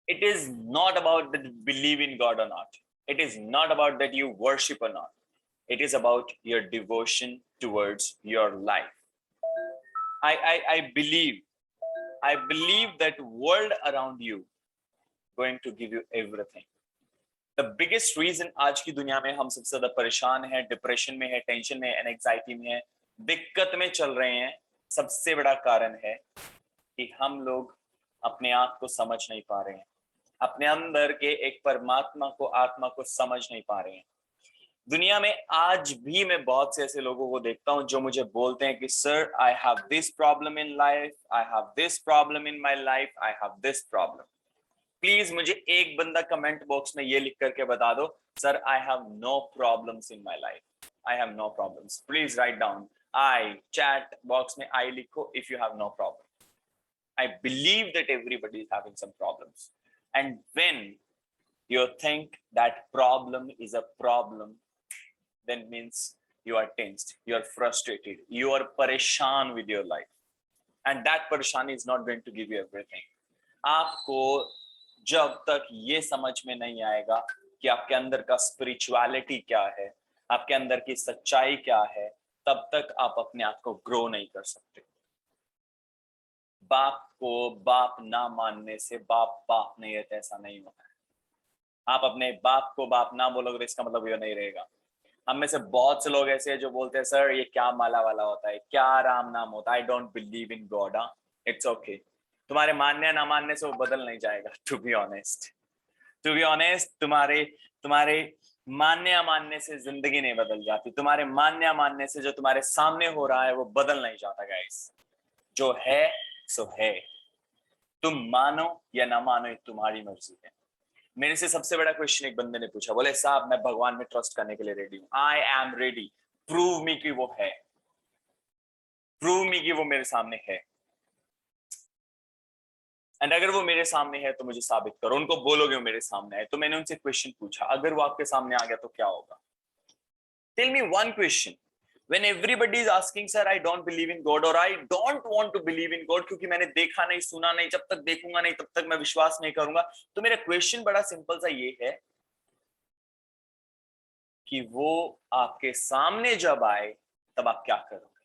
It is not about that you believe in God or not. It is not about that you worship or not. It is about your devotion towards your life. I believe that world around you going to give you everything. The biggest reason आज की दुनिया में हम सबसे ज्यादा परेशान हैं, depression में है, टेंशन में, एंजाइटी में है, दिक्कत में चल रहे हैं, सबसे बड़ा कारण है कि हम लोग अपने आप को समझ नहीं पा रहे हैं, अपने अंदर के एक परमात्मा को, आत्मा को समझ नहीं पा रहे हैं। दुनिया में आज भी मैं बहुत से ऐसे लोगों को देखता हूं जो मुझे बोलते हैं कि sir I have this problem in life, I have this problem in my life, I have this problem. Please मुझे एक बंदा कमेंट बॉक्स में ये लिख करके बता दो, sir I have no problems in my life, I have no problems. Please write down I, chat box में आई लिखो if you have no problem. I believe that everybody is having some problems. And when you think that problem is a problem, then means you are tensed, you are frustrated, you are pareshan with your life. And that pareshani is not going to give you everything. आपको जब तक ये समझ में नहीं आएगा कि आपके अंदर का स्पिरिचुअलिटी क्या है, आपके अंदर की सच्चाई क्या है, तब तक आप अपने आप को ग्रो नहीं कर सकते। बाप को बाप ना मानने से बाप बाप नहीं रहता, ऐसा नहीं होता है। आप अपने बाप को बाप ना बोलोगे तो इसका मतलब ये नहीं रहेगा। हम में से बहुत से लोग ऐसे हैं जो बोलते हैं सर ये क्या माला वाला होता है, क्या राम नाम होता है, I don't believe in God. It's okay, तुम्हारे मानने ना मानने से वो बदल नहीं जाएगा। टू बी ऑनेस्ट तुम्हारे मानने या मानने से जिंदगी नहीं बदल जाती। तुम्हारे मानने या मानने से जो तुम्हारे सामने हो रहा है वो बदल नहीं जाता गाइस। जो है सो है, तुम मानो या ना मानो, तुम्हारी मर्जी है। मेरे से सबसे बड़ा क्वेश्चन एक बंदे ने पूछा, बोले साहब मैं भगवान में ट्रस्ट करने के लिए रेडी हूं, I am ready, prove me कि वो है, प्रूव मी कि वो मेरे सामने है। एंड अगर वो मेरे सामने है तो मुझे साबित करो। उनको बोलोगे वो मेरे सामने है। तो मैंने उनसे क्वेश्चन पूछा, अगर वो आपके सामने आ गया तो क्या होगा? Tell me one question. When everybody is asking, sir, I don't believe in God or I don't want to believe in God, क्योंकि मैंने देखा नहीं, सुना नहीं, जब तक देखूंगा नहीं तब तक मैं विश्वास नहीं करूंगा। तो मेरा क्वेश्चन बड़ा सिंपल सा ये है कि वो आपके सामने जब आए तब आप क्या करोगे?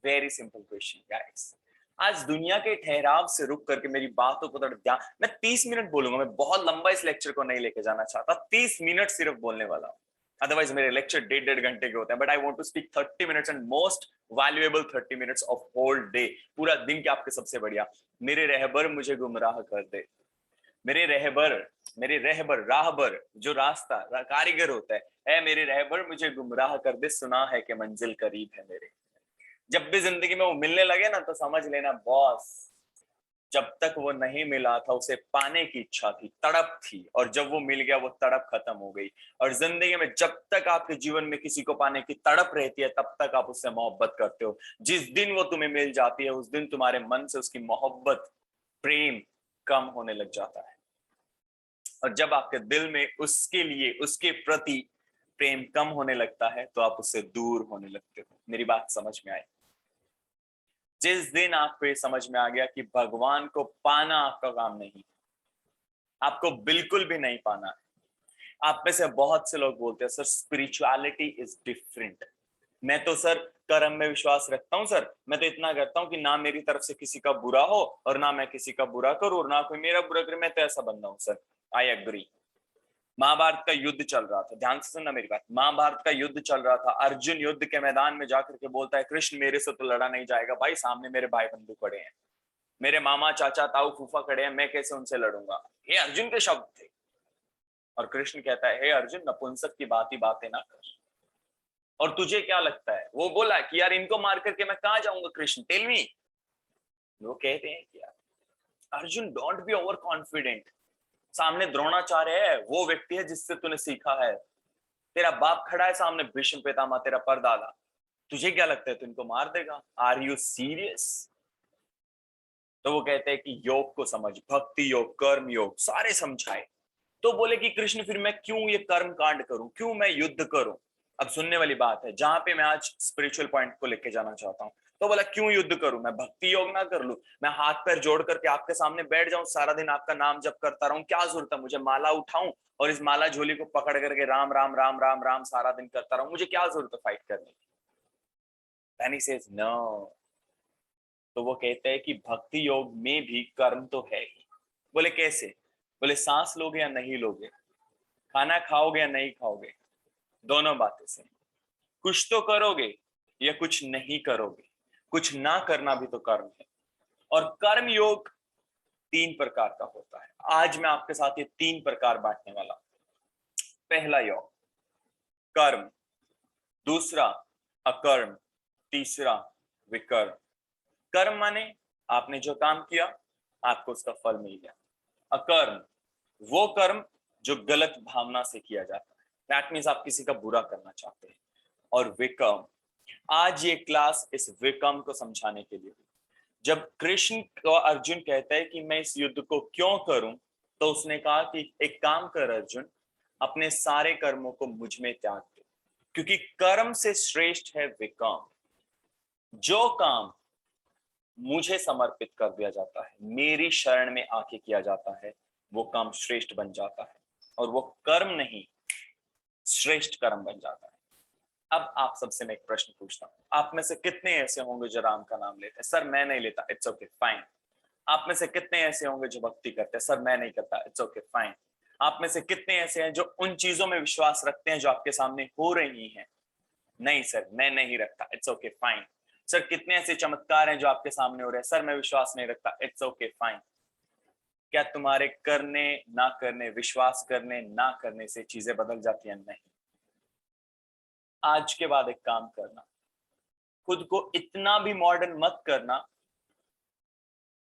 Very simple question guys. आज दुनिया के ठहराव से रुक करके मेरी बातों को थोड़ा ध्यान, मैं 30 मिनट बोलूंगा, मैं बहुत लंबा इस लेक्चर को नहीं लेके जाना चाहता, 30 मिनट सिर्फ बोलने वाला हूं। अदरवाइज मेरे लेक्चर 1.5 घंटे के होते हैं, but I want to speak 30 minutes and most valuable 30 minutes of whole day. पूरा दिन के आपके सबसे बढ़िया। मेरे रहबर मुझे गुमराह कर दे, मेरे रहबर राहबर जो रास्ता कारीगर होता है मेरे रहबर मुझे गुमराह कर दे, सुना है कि मंजिल करीब है मेरे। जब भी जिंदगी में वो मिलने लगे ना तो समझ लेना बॉस, जब तक वो नहीं मिला था उसे पाने की इच्छा थी, तड़प थी, और जब वो मिल गया वो तड़प खत्म हो गई। और जिंदगी में जब तक आपके जीवन में किसी को पाने की तड़प रहती है तब तक आप उससे मोहब्बत करते हो। जिस दिन वो तुम्हें मिल जाती है उस दिन तुम्हारे मन से उसकी मोहब्बत, प्रेम कम होने लग जाता है। और जब आपके दिल में उसके लिए, उसके प्रति प्रेम कम होने लगता है तो आप उससे दूर होने लगते हो। मेरी बात समझ में आई? जिस दिन आपको ये समझ में आ गया कि भगवान को पाना आपका काम नहीं, आपको बिल्कुल भी नहीं पाना है। आप में से बहुत से लोग बोलते हैं सर स्पिरिचुअलिटी इज डिफरेंट। मैं तो सर कर्म में विश्वास रखता हूं सर, मैं तो इतना करता हूं कि ना मेरी तरफ से किसी का बुरा हो और ना मैं किसी का बुरा करूं और ना कोई मेरा बुरा करे, मैं तो ऐसा बंदा हूं सर। I agree. महाभारत का युद्ध चल रहा था, ध्यान से सुनना मेरी बात। महाभारत का युद्ध चल रहा था, अर्जुन युद्ध के मैदान में जाकर के बोलता है कृष्ण मेरे से तो लड़ा नहीं जाएगा भाई, सामने मेरे भाई बंधु खड़े हैं, मेरे मामा चाचा ताऊ फूफा खड़े हैं, मैं कैसे उनसे लड़ूंगा। ये अर्जुन के शब्द थे। और कृष्ण कहता है हे अर्जुन नपुंसक की बात ही बातें ना कर, और तुझे क्या लगता है? वो बोला कि यार इनको मार करके मैं कहां जाऊंगा कृष्ण, टेल मी। वो कहते हैं कि यार Arjun don't be over confident, सामने द्रोणाचार्य है, वो व्यक्ति है जिससे तूने सीखा है, तेरा बाप खड़ा है सामने भीष्म पितामह, तेरा परदादा, तुझे क्या लगता है तू इनको मार देगा? Are you serious? तो वो कहते हैं कि योग को समझ, भक्ति योग, कर्म योग सारे समझाए। तो बोले कि कृष्ण फिर मैं क्यों ये कर्म कांड करूं, क्यों मैं युद्ध करूं? अब सुनने वाली बात है, जहां पे मैं आज स्पिरिचुअल पॉइंट को लेके जाना चाहता हूं। तो बोला क्यों युद्ध करूं, मैं भक्ति योग ना कर लूं, मैं हाथ पैर जोड़ करके आपके सामने बैठ जाऊं, सारा दिन आपका नाम जप करता रहूं, क्या जरूरत है मुझे माला उठाऊं और इस माला झोली को पकड़ करके राम राम राम राम राम सारा दिन करता रहूं, मुझे क्या जरूरत है फाइट करने की। Then he says no। तो वो कहते हैं कि भक्ति योग में भी कर्म तो है ही। बोले कैसे? बोले सांस लोगे या नहीं लोगे, खाना खाओगे या नहीं खाओगे, दोनों बातें से कुछ तो करोगे या कुछ नहीं करोगे, कुछ ना करना भी तो कर्म है। और कर्म योग 3 प्रकार का होता है। आज मैं आपके साथ ये 3 प्रकार बांटने वाला हूं। पहला योग कर्म, दूसरा अकर्म, तीसरा विकर्म। कर्म माने आपने जो काम किया आपको उसका फल मिल गया। अकर्म वो कर्म जो गलत भावना से किया जाता है, दैट मीन्स आप किसी का बुरा करना चाहते हैं। और विकर्म, आज ये क्लास इस विकर्म को समझाने के लिए। जब कृष्ण को अर्जुन कहता है कि मैं इस युद्ध को क्यों करूं, तो उसने कहा कि एक काम कर अर्जुन, अपने सारे कर्मों को मुझ में त्याग दे, क्योंकि कर्म से श्रेष्ठ है विकर्म। जो काम मुझे समर्पित कर दिया जाता है, मेरी शरण में आके किया जाता है, वो काम श्रेष्ठ बन जाता है और वो कर्म नहीं श्रेष्ठ कर्म बन जाता है। अब आप सबसे मैं एक प्रश्न पूछता हूं, आप में से कितने ऐसे होंगे जो राम का नाम लेते हैं? सर मैं नहीं लेता, इट्स ओके फाइन। आप में से कितने ऐसे होंगे जो भक्ति करते हैं? सर मैं नहीं करता, इट्स ओके फाइन। आप में से कितने ऐसे हैं जो उन चीजों में विश्वास रखते हैं जो आपके सामने हो रही हैं? नहीं सर मैं नहीं रखता, इट्स ओके फाइन। सर कितने ऐसे चमत्कार हैं जो आपके सामने हो रहे हैं? सर मैं विश्वास नहीं रखता, इट्स ओके फाइन। क्या तुम्हारे करने ना करने, विश्वास करने ना करने से चीजें बदल जाती हैं? नहीं। आज के बाद एक काम करना, खुद को इतना भी मॉडर्न मत करना,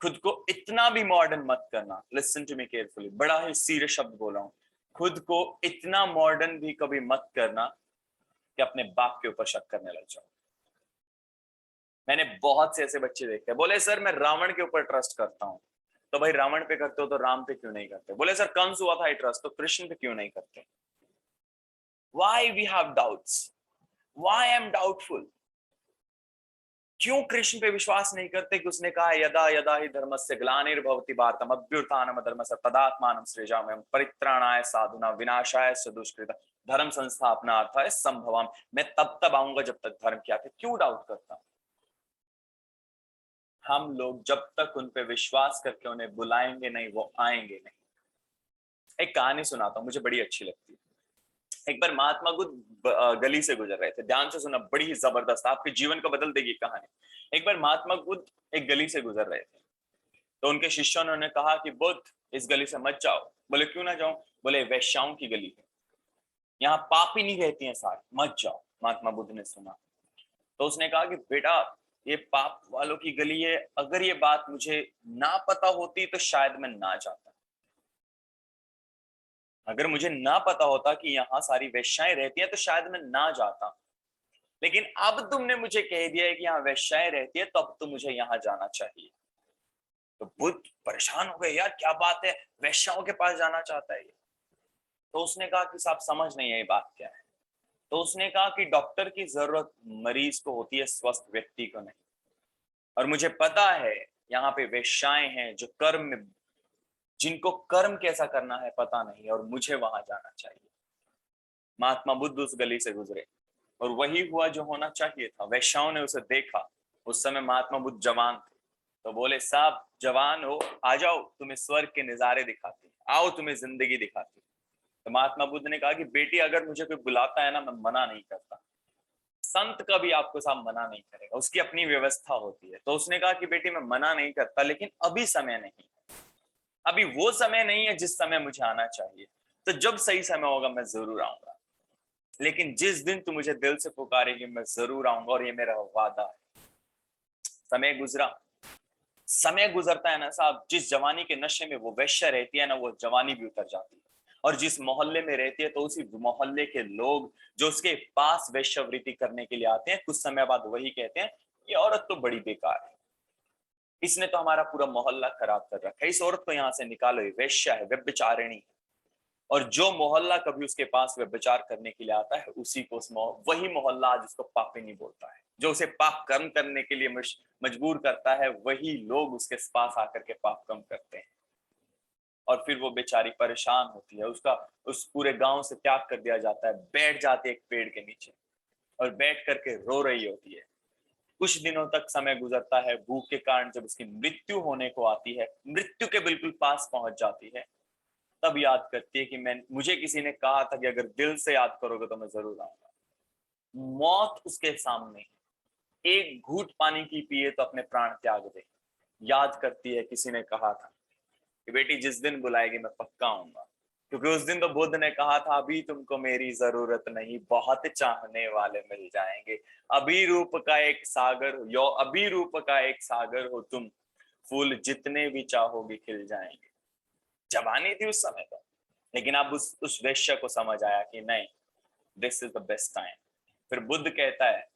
खुद को इतना भी मॉडर्न मत करना। लिसन टू मी केयरफुली, बड़ा ही सीरियस शब्द बोल रहा हूं। खुद को इतना मॉडर्न भी कभी मत करना कि अपने बाप के ऊपर शक करने लग जाओ। मैंने बहुत से ऐसे बच्चे देखे हैं, बोले सर मैं रावण के ऊपर ट्रस्ट करता हूं। तो भाई रावण पे करते हो तो राम पे क्यों नहीं करते? बोले सर कंस हुआ था आई ट्रस्ट, तो कृष्ण पे क्यों नहीं करते? Why we have doubts? Why I'm doubtful? क्यों कृष्ण पे विश्वास नहीं करते कि उसने कहा यदा यदा ही धर्मस्य ग्लानिर्भवति भारतम अभ्युत्थानम अधर्मस्य तदात्मानं सृजाम्यहम् परित्राणाय साधूनां विनाशाय च दुष्कृतां धर्म संस्थापनार्थाय संभवामि। मैं तब आऊंगा जब तक धर्म की आके। क्यों डाउट करता हूं? हम लोग जब तक उन पे विश्वास करके उन्हें बुलाएंगे नहीं, वो आएंगे नहीं। एक कहानी सुनाता हूं, मुझे बड़ी अच्छी लगती है। एक बार महात्मा बुद्ध गली से गुजर रहे थे, ध्यान से सुना, बड़ी ही जबरदस्त, आपके जीवन को बदल देगी कहानी। एक बार महात्मा बुद्ध एक गली से गुजर रहे थे, तो उनके शिष्यों ने उन्हें कहा कि बुद्ध इस गली से मत जाओ। बोले क्यों ना जाऊं? बोले वैश्याओं की गली है, यहाँ पापी नहीं रहती हैं सारी, मत जाओ। महात्मा बुद्ध ने सुना तो उसने कहा कि बेटा ये पाप वालों की गली है, अगर ये बात मुझे ना पता होती तो शायद मैं ना जाता। अगर मुझे ना पता होता कि यहाँ सारी वेश्याएं रहती हैं तो शायद मैं ना जाता, लेकिन अब तुमने मुझे कह दिया है कि यहाँ वेश्याएं रहती है, तो अब तो मुझे यहाँ जाना चाहिए। तो बुद्ध परेशान हो गए, यार क्या बात है, वेश्याओं के पास जाना चाहता है ये। तो उसने कहा कि साहब समझ नहीं है ये बात क्या है। तो उसने कहा कि डॉक्टर की जरूरत मरीज को होती है, स्वस्थ व्यक्ति को नहीं। और मुझे पता है यहाँ पे वेश्याएं हैं जो कर्म में, जिनको कर्म कैसा करना है पता नहीं, और मुझे वहां जाना चाहिए। महात्मा बुद्ध उस गली से गुजरे और वही हुआ जो होना चाहिए था। वैश्याओं ने उसे देखा, उस समय महात्मा बुद्ध जवान थे, तो बोले साहब जवान हो, आ जाओ, तुम्हें स्वर्ग के नजारे दिखाते हैं, आओ तुम्हें जिंदगी दिखाते हैं। तो महात्मा बुद्ध ने कहा कि बेटी अगर मुझे कोई बुलाता है ना, मैं मना नहीं करता। संत कभी आपको साहब मना नहीं करेगा, उसकी अपनी व्यवस्था होती है। तो उसने कहा कि बेटी मैं मना नहीं करता, लेकिन अभी समय नहीं, अभी वो समय नहीं है जिस समय मुझे आना चाहिए। तो जब सही समय होगा मैं जरूर आऊंगा, लेकिन जिस दिन तू मुझे दिल से पुकारेगी मैं जरूर आऊंगा, और ये मेरा वादा है। समय गुजरा, समय गुजरता है ना साहब, जिस जवानी के नशे में वो वैश्य रहती है ना, वो जवानी भी उतर जाती है। और जिस मोहल्ले में रहती है तो उसी मोहल्ले के लोग जो उसके पास वैश्यवृत्ति करने के लिए आते हैं, कुछ समय बाद वही कहते हैं ये औरत तो बड़ी बेकार है, इसने तो हमारा पूरा मोहल्ला खराब कर रखा है, इस औरत को यहाँ से निकालो, ये वैश्य है, व्यभिचारिणी है। और जो मोहल्ला कभी उसके पास व्यभिचार करने के लिए आता है, उसी को वही मोहल्ला आज उसको पापिनी बोलता है, जो उसे पाप कर्म करने के लिए मजबूर करता है, वही लोग उसके पास आकर के पाप कर्म करते हैं। और फिर वो बेचारी परेशान होती है, उसका उस पूरे गांव से त्याग कर दिया जाता है, बैठ जाती है एक पेड़ के नीचे और बैठ करके रो रही होती है। कुछ दिनों तक समय गुजरता है, भूख के कारण जब उसकी मृत्यु होने को आती है, मृत्यु के बिल्कुल पास पहुंच जाती है, तब याद करती है कि मुझे किसी ने कहा था कि अगर दिल से याद करोगे तो मैं जरूर आऊंगा। मौत उसके सामने, एक घूंट पानी की पिए तो अपने प्राण त्याग दे। याद करती है किसी ने कहा था कि बेटी जिस दिन बुलाएगी मैं पक्का आऊंगा, क्योंकि उस दिन तो बुद्ध ने कहा था अभी तुमको मेरी जरूरत नहीं, बहुत चाहने वाले मिल जाएंगे। अभी रूप का एक सागर यो, अभी रूप का एक सागर हो तुम, फूल जितने भी चाहोगे खिल जाएंगे। जवानी थी उस समय तो, लेकिन अब उस वेश्या को समझ आया कि नहीं, this is the best time. फिर बुद्ध कहता है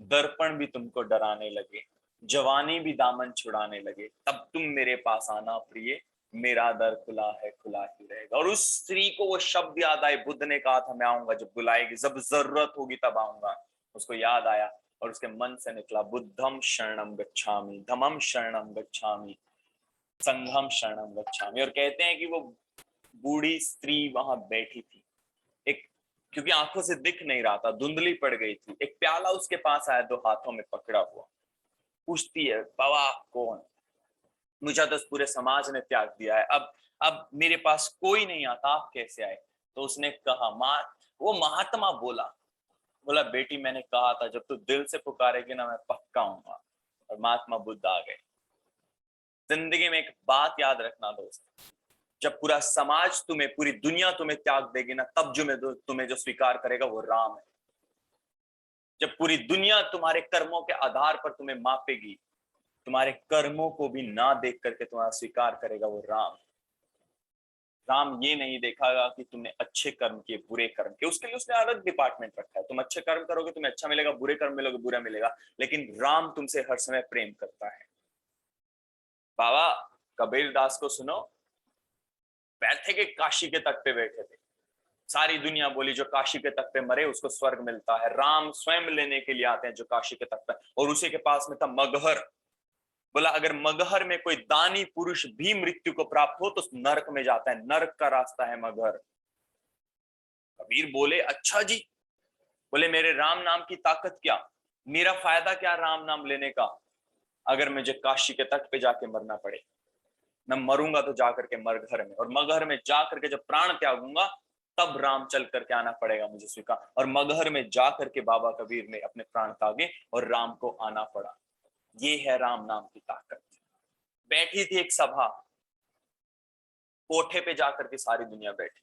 दर्पण भी तुमको डराने लगे, जवानी भी दामन छुड़ाने लगे, तब तुम मेरे पास आना प्रिय, मेरा दर खुला है, खुला ही रहेगा। और उस स्त्री को वो शब्द याद आए, बुद्ध ने कहा था मैं आऊंगा जब बुलाएगी, जब जरूरत होगी तब आऊंगा। उसको याद आया और उसके मन से निकला बुद्धम शरणम गच्छामि, धम्मम शरणम गच्छामि, संघम शरणम गच्छामि। और कहते हैं कि वो बूढ़ी स्त्री वहां बैठी थी, एक, क्योंकि आंखों से दिख नहीं रहा था, धुंधली पड़ गई थी, एक प्याला उसके पास आया, दो हाथों में पकड़ा हुआ, पूछती है बाबा कौन, मुझे तो इस पूरे समाज ने त्याग दिया है, अब मेरे पास कोई नहीं आता, आप कैसे आए। तो उसने कहा वो महात्मा बोला बेटी मैंने कहा था जब तू दिल से पुकारेगी ना मैं पक्का आऊंगा। और महात्मा बुद्ध आ गए। जिंदगी में एक बात याद रखना दोस्त, जब पूरा समाज तुम्हें, पूरी दुनिया तुम्हें त्याग देगी ना, तब जो तुम्हें जो स्वीकार करेगा वो राम है। जब पूरी दुनिया तुम्हारे कर्मों के आधार पर तुम्हें मापेगी, तुम्हारे कर्मों को भी ना देख करके तुम्हारा स्वीकार करेगा वो राम। राम ये नहीं देखागा कि तुमने अच्छे कर्म किए बुरे कर्म किए, उसके लिए उसने अलग डिपार्टमेंट रखा है। तुम अच्छे कर्म करोगे तुम्हें अच्छा मिलेगा, बुरे कर्म मिलोगे बुरा मिलेगा, लेकिन राम तुमसे हर समय प्रेम करता है। बाबा कबीर दास को सुनो, बैठे के काशी के तट पे बैठे थे, सारी दुनिया बोली जो काशी के तट पे मरे उसको स्वर्ग मिलता है, राम स्वयं लेने के लिए आते हैं जो काशी के तट पे। और उसी के पास में था मगहर। बोला अगर मगहर में कोई दानी पुरुष भी मृत्यु को प्राप्त हो तो नरक में जाता है, नरक का रास्ता है मगहर। कबीर बोले अच्छा जी। बोले मेरे राम नाम की ताकत क्या, मेरा फायदा क्या राम नाम लेने का, अगर मुझे काशी के तट पे जाके मरना पड़े, मैं मरूंगा तो जाकर के मगहर में, और मगहर में जाकर के जब प्राण त्यागूंगा तब राम चल करके आना पड़ेगा मुझे स्वीकार। और मगहर में जाकर के बाबा कबीर ने अपने प्राण त्यागे और राम को आना पड़ा। ये है राम नाम की ताकत। बैठी थी एक सभा, कोठे पे जाकर के सारी दुनिया बैठी,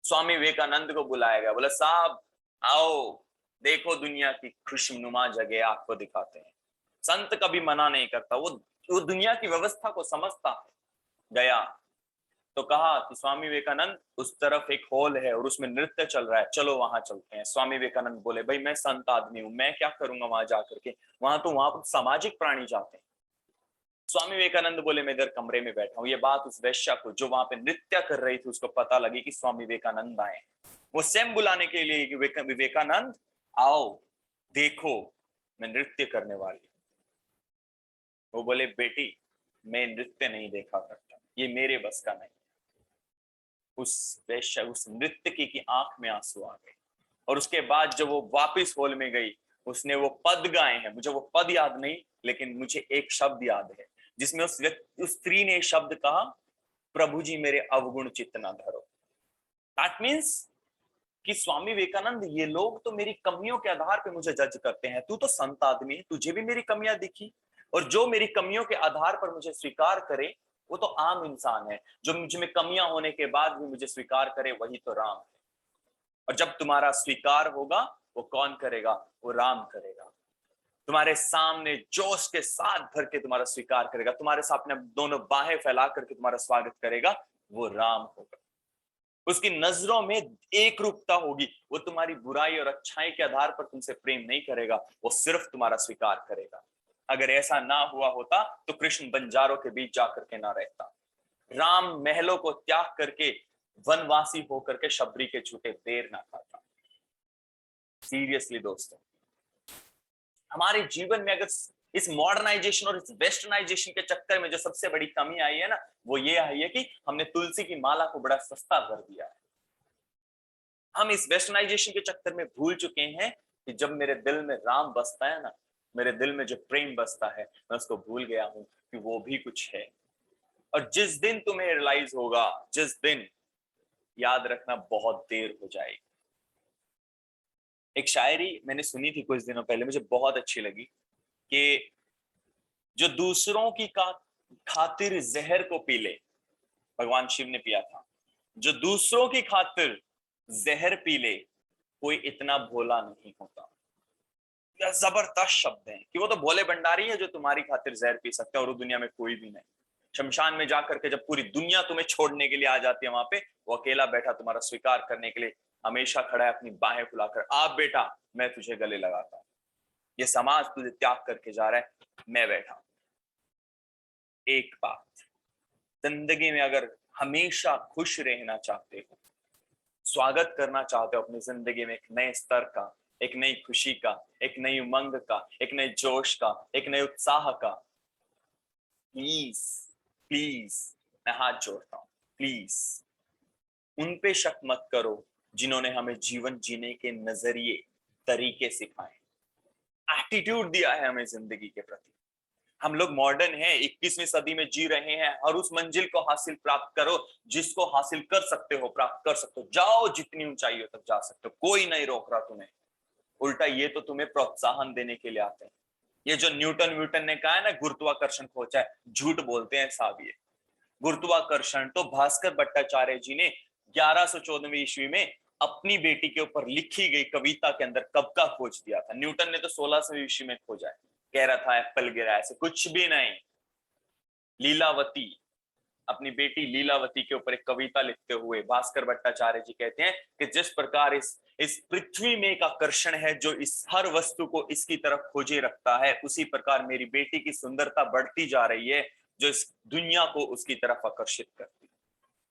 स्वामी विवेकानंद को बुलाया गया, बोला साहब आओ देखो दुनिया की खुशनुमा जगह आपको दिखाते हैं। संत कभी मना नहीं करता, वो दुनिया की व्यवस्था को समझता है। गया तो कहा कि स्वामी विवेकानंद उस तरफ एक हॉल है और उसमें नृत्य चल रहा है, चलो वहां चलते हैं। स्वामी विवेकानंद बोले भाई मैं संत आदमी हूं, मैं क्या करूंगा वहां जाकर के, वहां तो सामाजिक प्राणी जाते हैं। स्वामी विवेकानंद बोले मैं इधर कमरे में बैठा हूं। ये बात उस वेश्या को जो वहां पे नृत्य कर रही थी उसको पता लगी कि स्वामी विवेकानंद आए। वो स्वयं बुलाने के लिए कि विवेकानंद आओ देखो मैं नृत्य करने वाली। वो बोले बेटी मैं नृत्य नहीं देखा करता, ये मेरे बस का नहीं। उस वेश्या, उस नृत्यकी की आंख में आंसू आ गए। और उसके बाद जब वो वापस हॉल में गई, उसने वो पद गाए हैं, मुझे वो पद याद नहीं लेकिन मुझे एक शब्द याद है जिसमें उस स्त्री ने शब्द कहा, प्रभु जी मेरे अवगुण चित्त ना धरो। दैट मीन्स कि स्वामी विवेकानंद ये लोग तो मेरी कमियों के आधार पे मुझे जज करते हैं, तू तो संत आदमी है, तुझे भी मेरी कमियां दिखी, और जो मेरी कमियों के आधार पर मुझे स्वीकार करे वो तो आम इंसान है, जो मुझ में कमियां होने के बाद भी मुझे स्वीकार करे वही तो राम है। और जब तुम्हारा स्वीकार होगा वो कौन करेगा, वो राम करेगा। तुम्हारे सामने जोश के साथ भर के तुम्हारा स्वीकार करेगा, तुम्हारे सामने दोनों बाहें फैला करके तुम्हारा स्वागत करेगा, वो राम होगा। उसकी नजरों में एक रूपता होगी, वो तुम्हारी बुराई और अच्छाई के आधार पर तुमसे प्रेम नहीं करेगा, वो सिर्फ तुम्हारा स्वीकार करेगा। अगर ऐसा ना हुआ होता तो कृष्ण बंजारों के बीच जाकर के ना रहता, राम महलों को त्याग करके वनवासी होकर के शबरी के झूठे बेर ना खाता। सीरियसली दोस्तों, हमारे जीवन में अगर इस मॉडर्नाइजेशन और इस वेस्टर्नाइजेशन के चक्कर में जो सबसे बड़ी कमी आई है ना, वो ये आई है कि हमने तुलसी की माला को बड़ा सस्ता कर दिया है। हम इस वेस्टर्नाइजेशन के चक्कर में भूल चुके हैं कि जब मेरे दिल में राम बसता है ना, मेरे दिल में जो प्रेम बसता है, मैं उसको भूल गया हूं कि वो भी कुछ है। और जिस दिन तुम्हें रियलाइज होगा, जिस दिन, याद रखना बहुत देर हो जाएगी। एक शायरी मैंने सुनी थी कुछ दिनों पहले, मुझे बहुत अच्छी लगी कि जो दूसरों की खातिर जहर को पी ले, भगवान शिव ने पिया था, जो दूसरों की खातिर जहर पी ले, कोई इतना भोला नहीं होता। क्या जबरदस्त शब्द हैं कि वो तो भोले भंडारी है जो तुम्हारी खातिर जहर पी सकते हैं, और वो दुनिया में कोई भी नहीं। शमशान में जाकर के जब पूरी दुनिया तुम्हें छोड़ने के लिए आ जाती है, वहां पे वो अकेला बैठा तुम्हारा स्वीकार करने के लिए हमेशा खड़ा है, अपनी बाहें फुलाकर, आप बेटा मैं तुझे गले लगाता हूं, ये समाज तुझे त्याग करके जा रहा है, मैं बैठा। एक बात, जिंदगी में अगर हमेशा खुश रहना चाहते हो, स्वागत करना चाहते हो अपनी जिंदगी में एक नए स्तर का, एक नई खुशी का, एक नई उमंग का, एक नए जोश का, एक नए उत्साह का, प्लीज प्लीज मैं हाथ जोड़ता हूं, प्लीज उन पे शक मत करो जिन्होंने हमें जीवन जीने के नजरिए, तरीके सिखाए, एटीट्यूड दिया है हमें जिंदगी के प्रति। हम लोग मॉडर्न हैं, 21वीं सदी में जी रहे हैं, और उस मंजिल को हासिल प्राप्त करो जिसको हासिल कर सकते हो, प्राप्त कर सकते हो, जाओ जितनी ऊंचाइयों तक जा सकते हो, कोई नहीं रोक रहा तुम्हें। उल्टा ये तो तुम्हें प्रोत्साहन देने के लिए आते हैं। ये जो न्यूटन ने कहा है ना, गुरुत्वाकर्षण खोजा है, झूठ बोलते हैं साहब। ये गुरुत्वाकर्षण तो भास्कर भट्टाचार्य जी ने 1114वीं ईस्वी में अपनी बेटी के ऊपर लिखी गई कविता के अंदर कब का खोज दिया था। न्यूटन ने तो 16वीं ईस्वी में खोजा है, कह रहा था एप्पल गिरा, ऐसे कुछ भी नहीं। लीलावती, अपनी बेटी लीलावती के ऊपर एक कविता लिखते हुए भास्कर भट्टाचार्य जी कहते हैं कि जिस प्रकार इस पृथ्वी में एक आकर्षण है जो इस हर वस्तु को इसकी तरफ खोजे रखता है, उसी प्रकार मेरी बेटी की सुंदरता बढ़ती जा रही है जो इस दुनिया को उसकी तरफ आकर्षित करती है।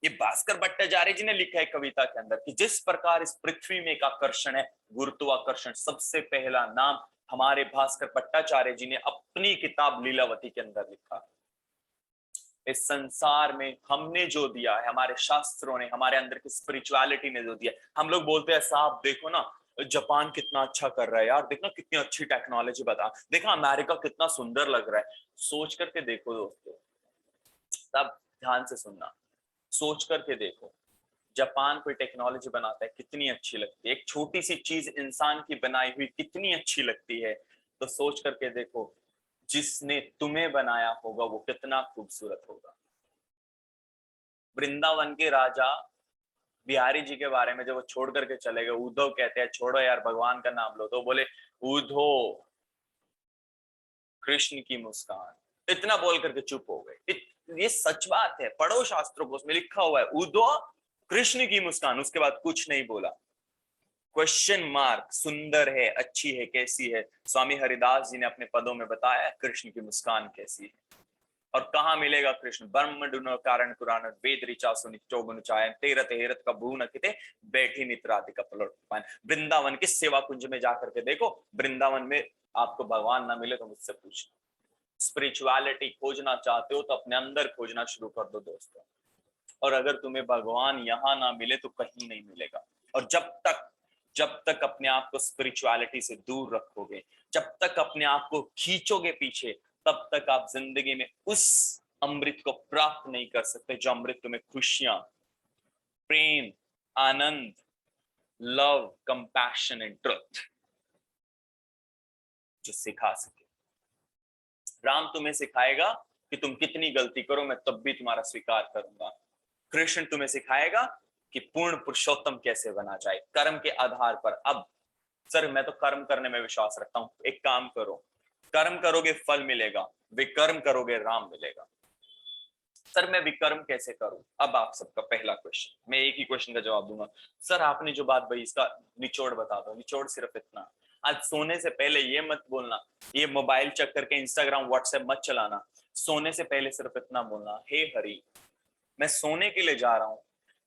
ये भास्कर भट्टाचार्य जी ने लिखा है कविता के अंदर कि जिस प्रकार इस पृथ्वी में एक आकर्षण है, गुरुत्वाकर्षण, सबसे पहला नाम हमारे भास्कर भट्टाचार्य जी ने अपनी किताब लीलावती के अंदर लिखा। इस संसार में हमने जो दिया है, हमारे शास्त्रों ने, हमारे अंदर की स्पिरिचुअलिटी ने जो दिया, हम लोग बोलते हैं साहब देखो ना जापान कितना अच्छा कर रहा है यार, देखना कितनी अच्छी टेक्नोलॉजी, बता देखा अमेरिका कितना सुंदर लग रहा है। सोच करके देखो दोस्तों, तब ध्यान से सुनना, सोच करके देखो, जापान कोई टेक्नोलॉजी बनाता है कितनी अच्छी लगती है, एक छोटी सी चीज इंसान की बनाई हुई कितनी अच्छी लगती है। तो सोच करके देखो जिसने तुम्हें बनाया होगा वो कितना खूबसूरत होगा। वृंदावन के राजा बिहारी जी के बारे में जब वो छोड़ करके चले गए, उद्धव कहते हैं छोड़ो यार भगवान का नाम लो, तो बोले उद्धव कृष्ण की मुस्कान, इतना बोल करके चुप हो गए। ये सच बात है, पढ़ो शास्त्रों को, उसमें लिखा हुआ है उद्धव कृष्ण की मुस्कान, उसके बाद कुछ नहीं बोला। क्वेश्चन मार्क, सुंदर है, अच्छी है, कैसी है? स्वामी हरिदास जी ने अपने पदों में बताया कृष्ण की मुस्कान कैसी है। और कहाँ मिलेगा कृष्ण? ब्रह्म डुनो कारण कुरान वेद ऋचा सुनि चौगुन चायन तेरत हेरत का भू न किते बैठी नित्रादि का पलट पान। वृंदावन के सेवा कुंज में जाकर के देखो, वृंदावन में आपको भगवान ना मिले तो मुझसे पूछना। स्पिरिचुअलिटी खोजना चाहते हो तो अपने अंदर खोजना शुरू कर दो दोस्तों, और अगर तुम्हें भगवान यहाँ ना मिले तो कहीं नहीं मिलेगा। और जब तक अपने आप को स्पिरिचुअलिटी से दूर रखोगे, जब तक अपने आप को खींचोगे पीछे, तब तक आप जिंदगी में उस अमृत को प्राप्त नहीं कर सकते जो अमृत तुम्हें खुशियां, प्रेम, आनंद, लव, कंपैशन एंड ट्रुथ जो सिखा सके। राम तुम्हें सिखाएगा कि तुम कितनी गलती करो मैं तब भी तुम्हारा स्वीकार करूंगा। कृष्ण तुम्हें सिखाएगा कि पूर्ण पुरुषोत्तम कैसे बना जाए कर्म के आधार पर। अब सर मैं तो कर्म करने में विश्वास रखता हूं, एक काम करो, कर्म करोगे फल मिलेगा, विकर्म करोगे राम मिलेगा। सर मैं विकर्म कैसे करूं? अब आप सबका पहला क्वेश्चन, मैं एक ही क्वेश्चन का जवाब दूंगा। सर आपने जो बात भाई इसका निचोड़ बता दो। निचोड़ सिर्फ इतना, आज सोने से पहले ये मत बोलना, ये मोबाइल चेक करके इंस्टाग्राम व्हाट्सएप मत चलाना। सोने से पहले सिर्फ इतना बोलना, हे हरि मैं सोने के लिए जा रहा हूं,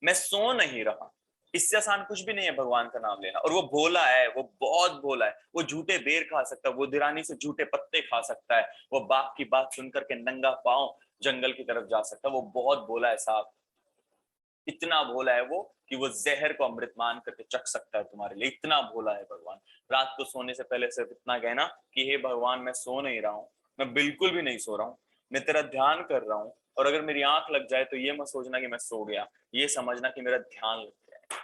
मैं सो नहीं रहा, इससे आसान कुछ भी नहीं है भगवान का नाम लेना। और वो भोला है, वो बहुत भोला है, वो झूठे बेर खा सकता है, वो दिरानी से झूठे पत्ते खा सकता है, वो बाप की बात सुनकर के नंगा पांव जंगल की तरफ जा सकता है। वो बहुत भोला है साहब, इतना भोला है वो कि वो जहर को अमृत मान करके चख सकता है तुम्हारे लिए, इतना भोला है भगवान। रात को सोने से पहले सिर्फ इतना कहना कि हे भगवान मैं सो नहीं रहा हूँ, मैं बिल्कुल भी नहीं सो रहा हूँ, मैं तेरा ध्यान कर रहा हूँ, और अगर मेरी आंख लग जाए तो ये मत सोचना कि मैं सो गया, ये समझना कि मेरा ध्यान लग गया है।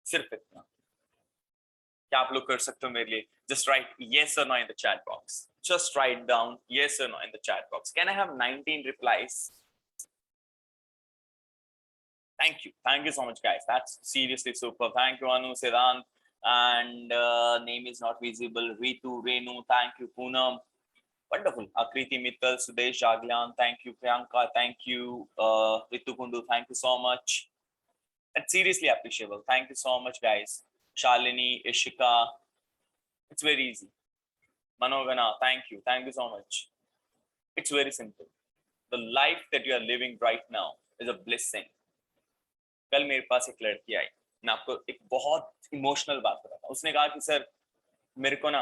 सिर्फ इतना। क्या आप लोग कर सकते हो मेरे लिए? Just right yes or no in the chat box. Just write down yes or no in the chat box. Can I have 19 replies? Thank you so much guys, that's seriously super. Thank you Anu, Siddhant, and name is not visible, Ritu, Renu, thank you Poonam, wonderful, Akriti Mittal, Sudesh Jaglan, thank you Priyanka, thank you Ritu Kundu, thank you so much, that's seriously appreciable, thank you so much guys. Shalini, Ishika, it's very easy. Manogana, thank you so much. It's very simple. The life that you are living right now is a blessing. कल मेरे पास एक लड़की आई, मैं आपको एक बहुत emotional बात बताता हूँ। उसने कहा कि सर मेरे को ना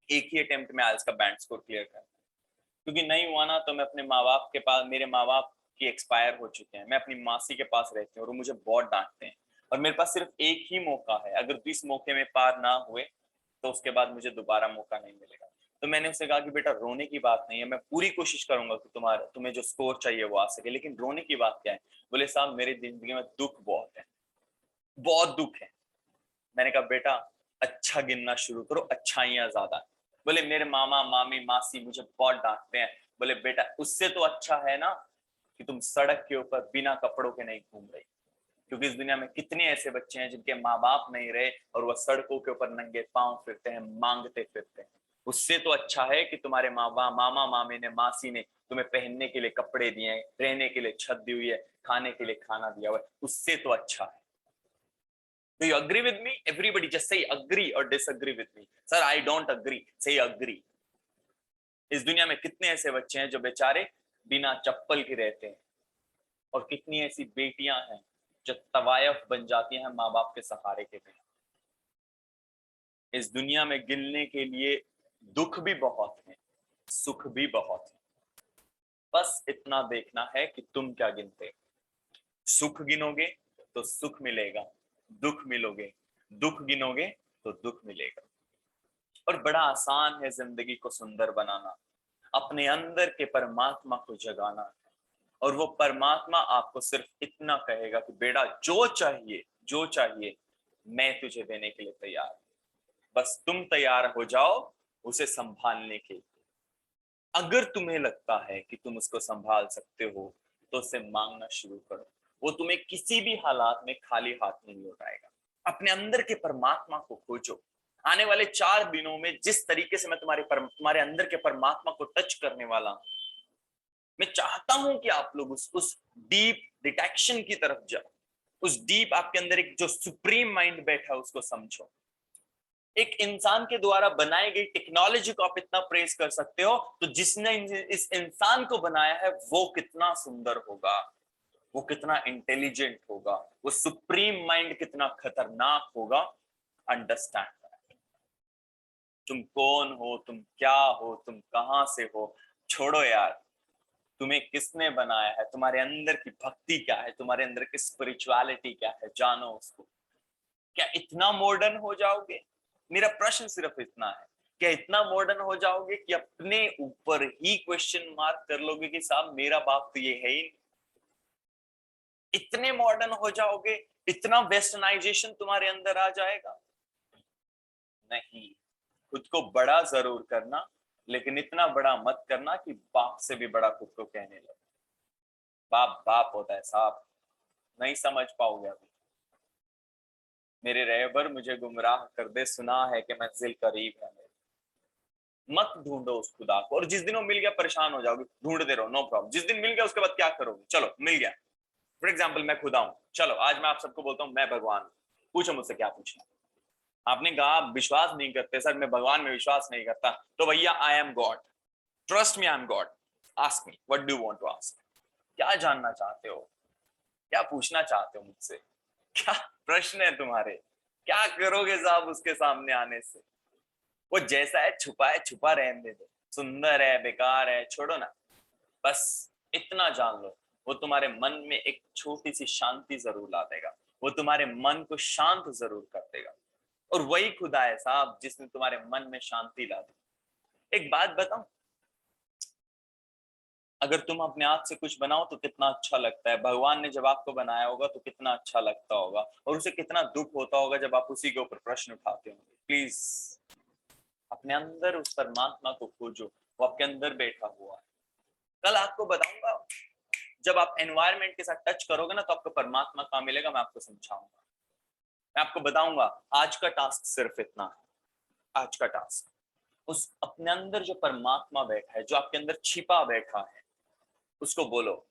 एक ही अटेम्प्ट में आइल्स का बैंड स्कोर क्लियर करना, क्योंकि नहीं हुआ ना तो मैं अपने माँ बाप के पास, मेरे माँ बाप की एक्सपायर हो चुके हैं, मैं अपनी मासी के पास रहती हूँ और वो मुझे बहुत डांटते हैं, और मेरे पास सिर्फ एक ही मौका है, अगर तो इस मौके में पार ना हुए तो उसके बाद मुझे दोबारा मौका नहीं मिलेगा। तो मैंने उससे कहा कि बेटा रोने की बात नहीं है, मैं पूरी कोशिश करूंगा कि तुम्हें जो स्कोर चाहिए वो आ सके, लेकिन रोने की बात क्या है? बोले साहब मेरी जिंदगी में दुख बहुत है, बहुत दुख है। मैंने कहा बेटा अच्छा गिनना शुरू करो, अच्छाइयां ज्यादा है। बोले मेरे मामा मामी मासी मुझे बहुत डांटते हैं। बोले बेटा उससे तो अच्छा है ना कि तुम सड़क के ऊपर बिना कपड़ों के नहीं घूम रही, क्योंकि इस दुनिया में कितने ऐसे बच्चे हैं जिनके माँ बाप नहीं रहे और वह सड़कों के ऊपर नंगे पांव फिरते हैं, मांगते फिरते हैं। उससे तो अच्छा है कि तुम्हारे मामा मामी ने, मासी ने तुम्हें पहनने के लिए कपड़े दिए हैं, रहने के लिए छत दी हुई है, खाने के लिए खाना दिया हुआ है, उससे तो अच्छा है। Do you agree with me? Everybody just say agree or disagree with me. Sir, I don't agree. Say agree. इस दुनिया में कितने ऐसे बच्चे हैं जो बेचारे बिना चप्पल के रहते हैं, और कितनी ऐसी बेटियां हैं जो तवायफ बन जाती हैं माँ बाप के सहारे के बिना। इस दुनिया में गिनने के लिए दुख भी बहुत है, सुख भी बहुत है, बस इतना देखना है कि तुम क्या गिनते। सुख गिनोगे तो सुख मिलेगा, दुख गिनोगे तो दुख मिलेगा। और बड़ा आसान है जिंदगी को सुंदर बनाना, अपने अंदर के परमात्मा को जगाना, और वो परमात्मा आपको सिर्फ इतना कहेगा कि बेटा जो चाहिए मैं तुझे देने के लिए तैयार हूं, बस तुम तैयार हो जाओ उसे संभालने के लिए। अगर तुम्हें लगता है कि तुम उसको संभाल सकते हो तो उसे मांगना शुरू करो, वो तुम्हें किसी भी हालात में खाली हाथ नहीं लौटाएगा। अपने अंदर के परमात्मा को खोजो। आने वाले 4 दिनों में जिस तरीके से मैं तुम्हारे अंदर के परमात्मा को टच करने वाला हूं, मैं चाहता हूं कि आप लोग उस डीप डिटेक्शन की तरफ जाओ, उस डीप आपके अंदर एक जो सुप्रीम माइंड बैठा है उसको समझो। एक इंसान के द्वारा बनाई गई टेक्नोलॉजी को आप इतना प्रेज कर सकते हो, तो जिसने इस इंसान को बनाया है वो कितना सुंदर होगा, वो कितना इंटेलिजेंट होगा, वो सुप्रीम माइंड कितना खतरनाक होगा। Understand that. तुम कौन हो, तुम क्या हो, तुम कहां से हो, छोड़ो यार। तुम्हें किसने बनाया है, तुम्हारे अंदर की भक्ति क्या है, तुम्हारे अंदर की स्पिरिचुअलिटी क्या है, जानो उसको। क्या इतना मॉडर्न हो जाओगे? मेरा प्रश्न सिर्फ इतना है, क्या इतना मॉडर्न हो जाओगे कि अपने ऊपर ही क्वेश्चन मार्क कर लोगे कि साहब मेरा बाप तो ये है ही नहीं? इतने मॉडर्न हो जाओगे, इतना वेस्टर्नाइजेशन तुम्हारे अंदर आ जाएगा? नहीं, खुद को बड़ा जरूर करना, लेकिन इतना बड़ा मत करना कि बाप से भी बड़ा खुद को कहने लगे। बाप बाप होता है साहब, नहीं समझ पाओगे अभी। मेरे रहबर मुझे गुमराह कर दे, सुना है कि मंजिल करीब है। मत ढूंढो उस खुदा को, और जिस दिन वो मिल गया परेशान हो जाओगे, ढूंढते रहो, नो प्रॉब्लम। जिस दिन मिल गया उसके बाद क्या करोगे? चलो मिल गया, फॉर एग्जाम्पल मैं खुदा हूं, चलो आज मैं आप सबको बोलता हूं मैं भगवान हूं, पूछो मुझसे क्या पूछना। आपने कहा आप विश्वास नहीं करते सर, मैं भगवान में विश्वास नहीं करता, तो भैया I am God, trust me I am God, ask me what do you want to ask. क्या जानना चाहते हो, क्या पूछना चाहते हो मुझसे? क्या प्रश्न है तुम्हारे? क्या करोगे साहब उसके सामने आने से? वो जैसा है छुपा रहने दो, सुंदर है बेकार है छोड़ो ना, बस इतना जान लो वो तुम्हारे मन में एक छोटी सी शांति जरूर ला देगा, वो तुम्हारे मन को शांत जरूर कर देगा। और वही खुदा है साहब जिसने तुम्हारे मन में शांति ला दी। एक बात बताऊं, अगर तुम अपने हाथ से कुछ बनाओ तो कितना अच्छा लगता है, भगवान ने जब आपको बनाया होगा तो कितना अच्छा लगता होगा, और उसे कितना दुख होता होगा जब आप उसी के ऊपर प्रश्न उठाते होंगे। प्लीज अपने अंदर उस परमात्मा को खोजो, वो आपके अंदर बैठा हुआ है। कल आपको बताऊंगा, जब आप एनवायरनमेंट के साथ टच करोगे ना तो आपको परमात्मा कहाँ मिलेगा, मैं आपको समझाऊंगा, मैं आपको बताऊंगा। आज का टास्क सिर्फ इतना है, आज का टास्क उस अपने अंदर जो परमात्मा बैठा है, जो आपके अंदर छिपा बैठा है, उसको बोलो।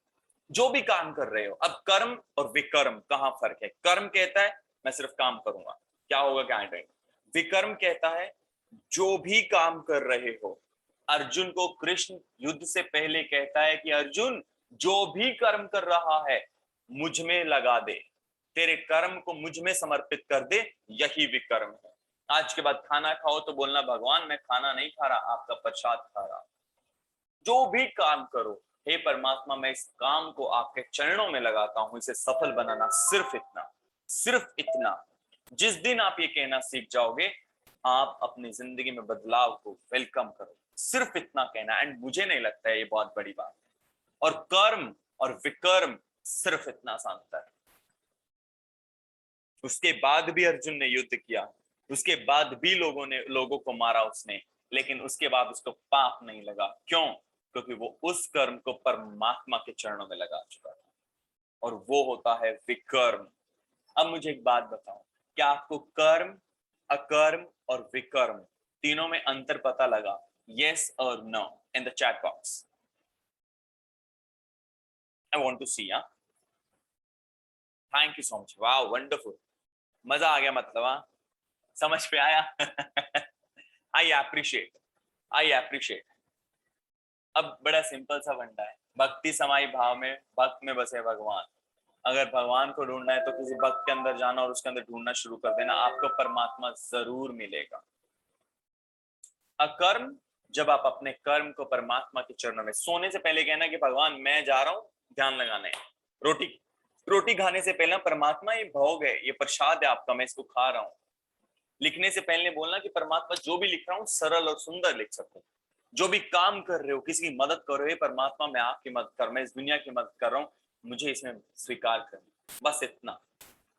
जो भी काम कर रहे हो, अब कर्म और विकर्म कहाँ फर्क है? कर्म कहता है मैं सिर्फ काम करूंगा, क्या होगा क्या नहीं। विकर्म कहता है जो भी काम कर रहे हो। अर्जुन को कृष्ण युद्ध से पहले कहता है कि अर्जुन जो भी कर्म कर रहा है मुझ में लगा दे, तेरे कर्म को मुझ में समर्पित कर दे, यही विकर्म है। आज के बाद खाना खाओ तो बोलना भगवान मैं खाना नहीं खा रहा, आपका प्रसाद खा रहा। जो भी काम करो, हे परमात्मा मैं इस काम को आपके चरणों में लगाता हूं, इसे सफल बनाना, सिर्फ इतना, सिर्फ इतना। जिस दिन आप ये कहना सीख जाओगे, आप अपनी जिंदगी में बदलाव को वेलकम करो, सिर्फ इतना कहना। एंड मुझे नहीं लगता है ये बहुत बड़ी बात है। और कर्म और विकर्म सिर्फ इतना सा अंतर है। उसके बाद भी अर्जुन ने युद्ध किया, उसके बाद भी लोगों को मारा उसने, लेकिन उसके बाद उसको पाप नहीं लगा। क्यों? क्योंकि वो उस कर्म को परमात्मा के चरणों में लगा चुका था, और वो होता है विकर्म। अब मुझे एक बात बताओ, क्या आपको कर्म, अकर्म और विकर्म तीनों में अंतर पता लगा? यस और no in the chat box. I want to see. Thank you so much, वाह वंडरफुल, मजा आ गया मतलब। समझ पे आया? I appreciate, I appreciate. अब बड़ा सिंपल सा फंडा है, भक्ति समाई भाव में, भक्त में बसे भगवान। अगर भगवान को ढूंढना है तो किसी भक्त के अंदर जाना और उसके अंदर ढूंढना शुरू कर देना, आपको परमात्मा जरूर मिलेगा। अकर्म, जब आप अपने कर्म को परमात्मा के चरणों में, सोने से पहले कहना कि भगवान मैं जा रहा हूं ध्यान लगाने। रोटी रोटी खाने से पहले परमात्मा ये भोग है, ये प्रसाद है आपका, मैं इसको खा रहा हूं। लिखने से पहले बोलना कि परमात्मा जो भी लिख रहा हूँ सरल और सुंदर लिख सकूं। जो भी काम कर रहे हो, किसी की मदद कर रहे हो, परमात्मा मैं आपकी मदद कर, मैं इस दुनिया की मदद कर रहा हूँ, मुझे इसमें स्वीकार कर, बस इतना।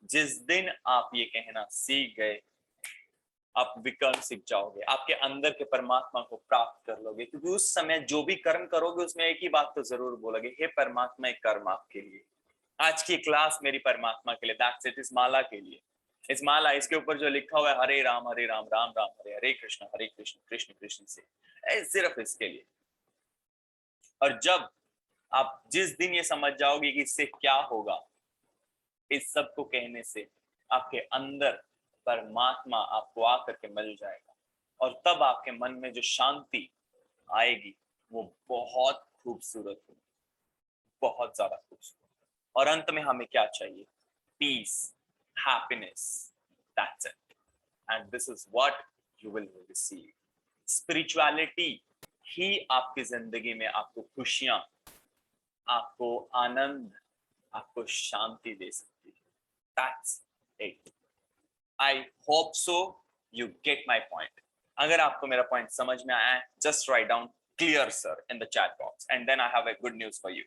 जिस दिन आप ये कहना सीख गए, आप विकर्म सीख जाओगे, आपके अंदर के परमात्मा को प्राप्त कर लोगे। क्योंकि उस समय जो भी कर्म करोगे उसमें एक ही बात तो जरूर बोलोगे, हे परमात्मा एक कर्म आपके लिए, आज की क्लास मेरी परमात्मा के लिए, दैट्स इट, इस माला के लिए। इस माला, इसके ऊपर जो लिखा हुआ है हरे राम राम राम हरे कृष्ण कृष्ण कृष्ण से, सिर्फ इसके लिए। और जब आप जिस दिन ये समझ जाओगे कि इससे क्या होगा, इस सब को कहने से आपके अंदर परमात्मा आपको आकर के मिल जाएगा, और तब आपके मन में जो शांति आएगी वो बहुत खूबसूरत होगी, बहुत ज्यादा खूबसूरत। और अंत में हमें क्या चाहिए? Peace, happiness, that's it, and this is what you will receive. Spirituality ही आपकी जिंदगी में आपको खुशियां, आपको आनंद, आपको शांति दे सकती है। That's it. I hope so you get my point. अगर आपको मेरा पॉइंट समझ में आया है, just write down clear sir in the chat box, and then I have a good news for you.